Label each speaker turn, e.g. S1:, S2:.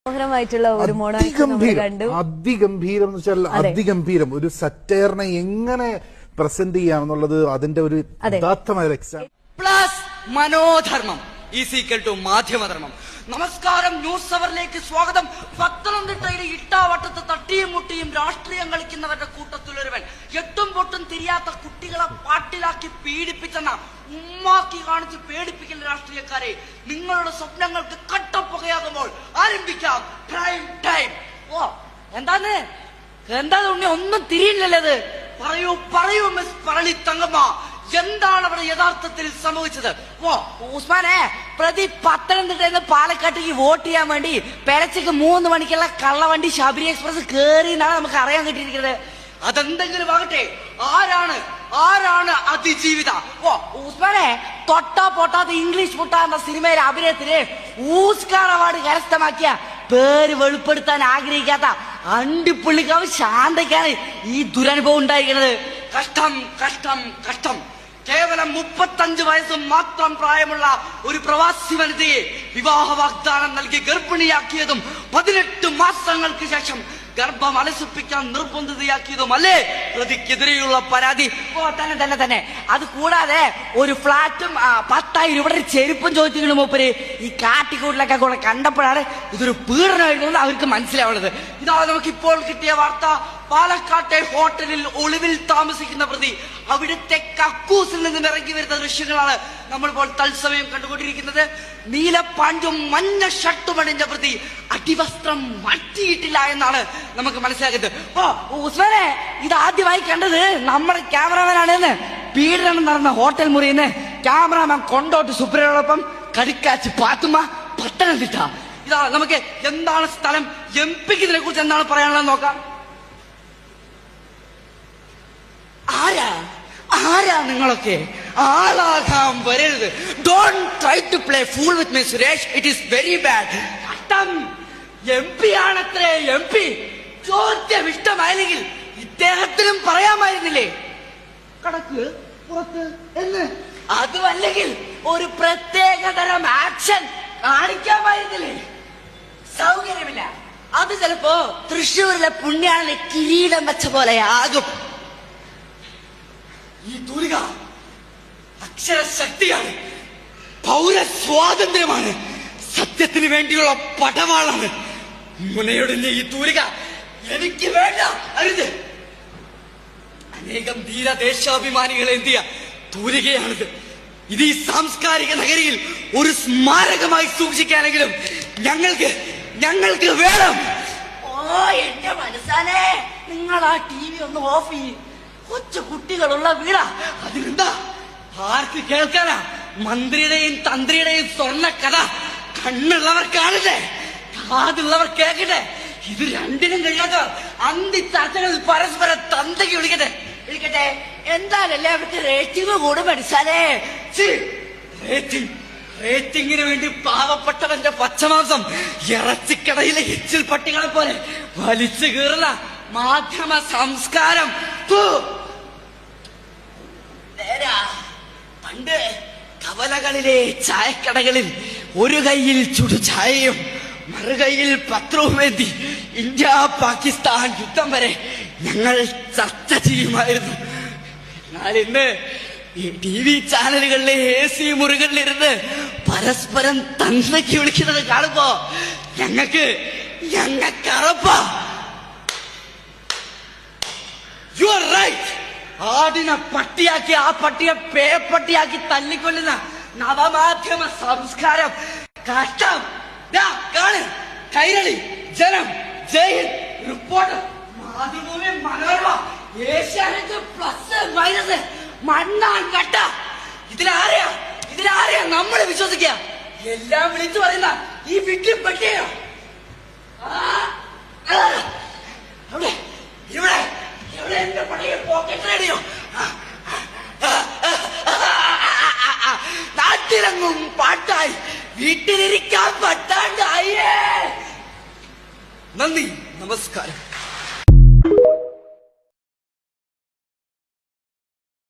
S1: മനോഹരമായിട്ടുള്ള ഒരു
S2: അതിഗംഭീരം എന്ന് വെച്ചാൽ അതിഗംഭീരം ഒരു സറ്റയറിനെ എങ്ങനെ പ്രസന്റ് ചെയ്യാമെന്നുള്ളത് അതിന്റെ ഒരു ഉദാത്തമായ
S3: പ്ലസ് മനോധർമ്മം ഈസിക്കൽ ടു മാധ്യമധർമ്മം. നമസ്കാരം, ന്യൂസ് അവറിലേക്ക് സ്വാഗതം. പത്തനംതിട്ടയിലെ ഇട്ടാവട്ടത്ത് തട്ടിയും മുട്ടിയും രാഷ്ട്രീയം കളിക്കുന്നവരുടെ കൂട്ടത്തിലൊരുവൻ എട്ടും പൊട്ടും തിരിയാത്ത കുട്ടികളെ പാട്ടിലാക്കി പീഡിപ്പിച്ചെന്ന ഉമ്മാക്കി കാണിച്ച് പേടിപ്പിക്കൽ രാഷ്ട്രീയക്കാരെ, നിങ്ങളുടെ സ്വപ്നങ്ങൾക്ക് കട്ടപ്പുകയാകുമ്പോൾ ആരംഭിക്കാം പ്രൈം ടൈം. ഓ എന്താണ് ഉണ്ണി, ഒന്നും തിരിയില്ലത്. പറയൂ പറയൂ മിസ് പറളി തങ്കമ്മ, എന്താണ് അവിടെ യഥാർത്ഥത്തിൽ സംഭവിച്ചത്? ഓ ഉസ്മാനെ, പ്രതി പത്തനംതിട്ടയിൽ നിന്ന് പാലക്കാട്ടേക്ക് വോട്ട് ചെയ്യാൻ വേണ്ടി പെരച്ചക്ക് 3 മണിക്കുള്ള കള്ളവണ്ടി ശബരി എക്സ്പ്രസ് കേറി എന്നാണ് നമുക്ക് അറിയാൻ കിട്ടിയിരിക്കുന്നത്. അതെന്തെങ്കിലും ആകട്ടെ, ആരാണ് അതിജീവിത? ഓ ഉസ്മാനെ, തൊട്ടാ പൊട്ടാത്ത ഇംഗ്ലീഷ് മുട്ട എന്ന സിനിമയിലെ അഭിനയത്തിന് ഓസ്കാർ അവാർഡ് കരസ്ഥമാക്കിയ, പേര് വെളിപ്പെടുത്താൻ ആഗ്രഹിക്കാത്ത അണ്ടിപ്പുള്ളിക്കാവ് ശാന്തയ്ക്കാണ് ഈ ദുരനുഭവം ഉണ്ടായിരിക്കുന്നത്. കഷ്ടം കഷ്ടം കഷ്ടം. കേവലം 35 വയസ്സ് മാത്രം പ്രായമുള്ള ഒരു പ്രവാസി വനിതയെ വിവാഹ വാഗ്ദാനം നൽകി ഗർഭിണിയാക്കിയതും 18 മാസങ്ങൾക്ക് ശേഷം ഗർഭം അലസിപ്പിക്കാൻ നിർബന്ധിതയാക്കിയതുമല്ലേ പ്രതിക്കെതിരെയുള്ള പരാതി? ഓ തന്നെ. അത് കൂടാതെ ഒരു ഫ്ലാറ്റും 10,000 രൂപയുടെ ചെരുപ്പും ചോദിച്ചിരുന്നു മൂപ്പര്. ഈ കാട്ടിക്കൂട്ടിലൊക്കെ കൂടെ കണ്ടപ്പോഴാണ് ഇതൊരു പീഡനമായിരുന്നു അവർക്ക് മനസ്സിലാവുന്നത്. ഇതാ നമുക്ക് ഇപ്പോൾ കിട്ടിയ വാർത്ത. പാലക്കാട്ടെ ഹോട്ടലിൽ ഒളിവിൽ താമസിക്കുന്ന പ്രതി അവിടുത്തെ കക്കൂസിൽ നിന്ന് ഇറങ്ങി വരുന്ന ദൃശ്യങ്ങളാണ് നമ്മളിപ്പോൾ തത്സമയം കണ്ടുകൊണ്ടിരിക്കുന്നത്. നീലപ്പാണ്ടും മഞ്ഞ ഷർട്ടും അണിഞ്ഞ പ്രതി അടിവസ്ത്രം മാറ്റിയിട്ടില്ല എന്നാണ് നമുക്ക് മനസ്സിലാക്കുന്നത്. ഓ ഉസ്മാനെ, ഇത് ആദ്യമായി കണ്ടത് നമ്മുടെ ക്യാമറാമാനാണെന്ന്. പീഡനം നടന്ന ഹോട്ടൽ മുറിയിൽ ക്യാമറാമാൻ കൊണ്ടോട്ട് സുപ്രിയോടൊപ്പം കടിക്കാച്ച് പാത്തുമ്മ, പത്തനംതിട്ട. ഇതാ നമുക്ക് എന്താണ് സ്ഥലം, എംപിക്ക് ഇതിനെ കുറിച്ച് എന്താണ് പറയാനുള്ളത് നോക്കാം. ആരാ നിങ്ങളൊക്കെ? ആളാകാൻ വരരുത്. Don't try to play fool with me Suresh, it is very bad. MP ആണത്രേ MP. ചോദ്യം ഇഷ്ടമായില്ലെങ്കിൽ ഇദ്ദേഹത്തിനും പറയാമായിരുന്നില്ലേ കടക്ക് പുറത്ത് എന്ന്? അതുമല്ലെങ്കിൽ ഒരു പ്രത്യേകതരം ആക്ഷൻ കാണിക്കാമായിരുന്നില്ലേ? സൗകര്യമില്ല. അത് ചിലപ്പോ തൃശ്ശൂരിലെ പുണ്യാളിനെ കിരീടം വെച്ച പോലെ ആകും. ഈ തൂലിക അക്ഷരശക്തിയാണ്, പൗരസ്വാതന്ത്ര്യമാണ്, സത്യത്തിന് വേണ്ടിയുള്ള പടവാളാണ്. മുനയൊടിഞ്ഞ ഈ തൂലിക എനിക്ക് വേണ്ട, അരുത്. അനേകം ധീരദേശാഭിമാനികളെ എന്തിയ തൂലികയാണിത്. ഇത് ഈ സാംസ്കാരിക നഗരിയിൽ ഒരു സ്മാരകമായി സൂക്ഷിക്കാനെങ്കിലും ഞങ്ങൾക്ക് വേണം. ഓ എന്റെ മനസ്സാനെ, നിങ്ങൾ ആ TV ഒന്ന് ഓഫ് ചെയ്യും. കൊച്ചു കുട്ടികളുള്ള വീടാ, അതിനെന്താ? ആർക്ക് കേൾക്കാനാ മന്ത്രിയുടെയും തന്ത്രിയുടെയും സ്വർണ്ണ കഥ? കണ്ണുള്ളവർ കാണട്ടെ, കാതുള്ളവർ കേൾക്കട്ടെ. ഇത് രണ്ടിനും കഴിയാത്തവർ അന്തിച്ചർച്ചകളിൽ പരസ്പരം തന്തയ്ക്ക് വിളിക്കട്ടെ. എന്തായാലല്ലേ അവർക്ക് റേറ്റിംഗ് കൂടും മനസ്സാലേ. റേറ്റിംഗിന് വേണ്ടി പാവപ്പെട്ടവന്റെ പച്ചമാംസം ഇറച്ചിക്കടയിലെ എച്ചിൽ പട്ടികളെ പോലെ വലിച്ചു കീറുന്ന മാധ്യമ സംസ്കാരം. പണ്ട് കവലകളിലെ ചായക്കടകളിൽ ഒരു കൈയിൽ ചുടുചായയും മറുകൈയിൽ പത്രവുമേന്തി ഇന്ത്യ പാകിസ്ഥാൻ യുദ്ധം വരെ ഞങ്ങൾ ചർച്ച ചെയ്യുമായിരുന്നു. എന്നാൽ ഇന്ന് TV ചാനലുകളിലെ AC മുറികളിലിരുന്ന് പരസ്പരം തന്തയ്ക്ക് വിളിക്കുന്നത് കാണുമ്പോ ഞങ്ങൾക്കറപ്പാ. You are right. ആടിനെ പട്ടിയാക്കി ആ പട്ടിയെ പേപ്പട്ടിയാക്കി തല്ലിക്കൊല്ലുന്ന നവമാധ്യമ സംസ്കാരം കഷ്ടം. കാണ്, Kairali, Janam, Jaihind, Reporter, Mathrubhumi, Manorama, Asianet, plus minus, മണ്ണാൻ കട്ട. ഇതിലാരെയാ നമ്മളെ വിശ്വസിക്കുക? എല്ലാം വിളിച്ചു പറയുന്ന ഈ വിട്ടി പട്ടിയോ? ഇവിടെ എന്റെ പട്ടിയെ പോക്കറ്റ് റേഡിയോ. നാട്ടിലെങ്ങും പാട്ടായി, വീട്ടിലിരിക്കാൻ പറ്റാണ്ടായേ. നന്ദി, നമസ്കാരം.